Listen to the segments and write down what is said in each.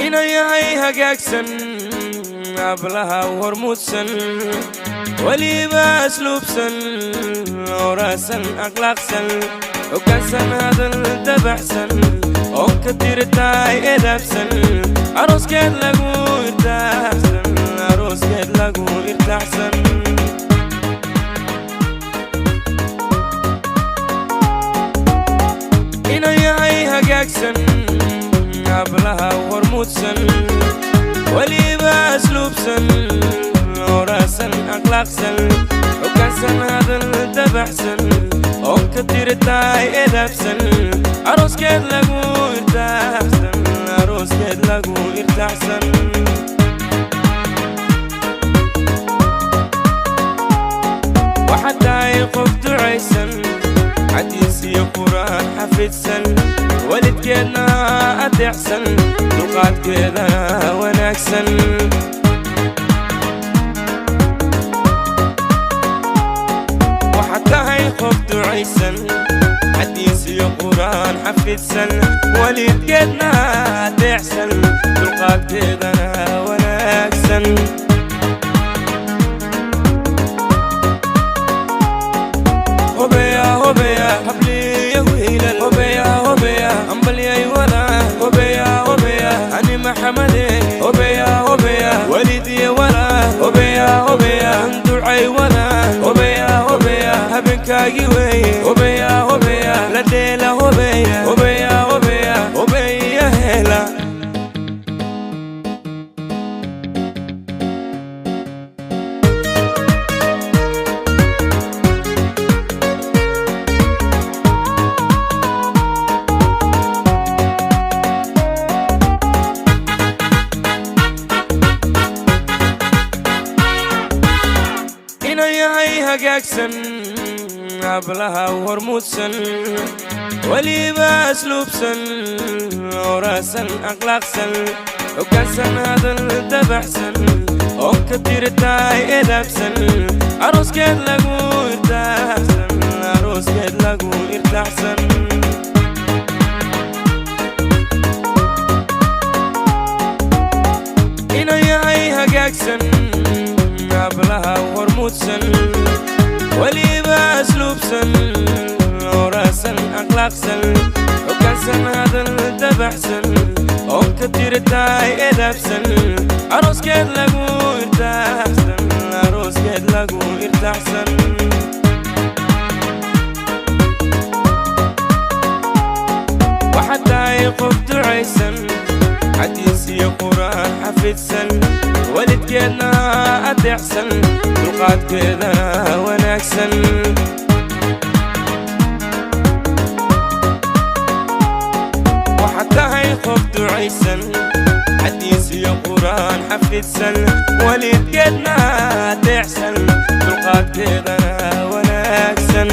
inayay hagaagsan ablaha hormuudsan waliba asluubsan oraasan akhlaaqsan hoggaansan hadal dabaxsan oo ka tirtaay edabsan arooskeed lagu irtaaxsan inayay hagaagsan ablaha hormuudsan waliba asluubsan oraasan akhlaaqsan hoggaansan hadal dabaxsan oo ka tirtaay edabsan arooskeed lagu irtaaxsan waxaad tahay qof ducaysan xadiis iyo qur'aan xafidsan walidkeedna adeecsan dulqaadkeedana wanaagsan waxaad tahay qof ducaysan xadiis iyo qur'aan xafidsan walidkeedna adeecsan dulqaadkeedana wanaagsan هوبيا حبلي يا ويلل هوبيا أمبلي ولا هوبيا أنا محمدي هوبيا وليدي ولا هوبيا ندعي ولا هوبيا هبنكاجي وي هوبيا لديلا هوبيا هلا inayay hagaagsan ablaha hormuudsan waliba asluubsan oraasan akhlaaqsan hoggaansan hadal dabaxsan oo ka tirtaay edabsan arooskeed lagu irtaaxsan inayay hagaagsan ablaha hormuudsan waliba asluubsan oraasan akhlaaqsan hoggaansan hadal dabaxsan oo ka tirtaay edabsan arooskeed lagu irtaaxsan waxaad tahay qof ducaysan xadiis iyo qur'aan xafidsan walidkeedna adeecsan dulqaadkeedana wanaagsan waxaad tahay qof ducaysan xadiis iyo qur'aan xafidsan walidkeedna adeecsan dulqaadkeedana wanaagsan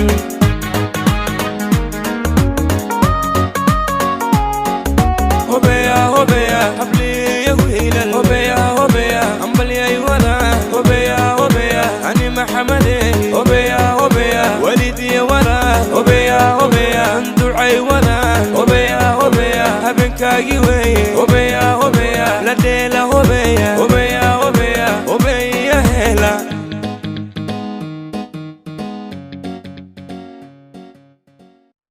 هوبيا حبلي يا ويلل هوبيا أمبلي ولا هوبيا أنا محمدي هوبيا وليدي ولا هوبيا ندعي ولا هوبيا هبنكاجي وي هوبيا لديلا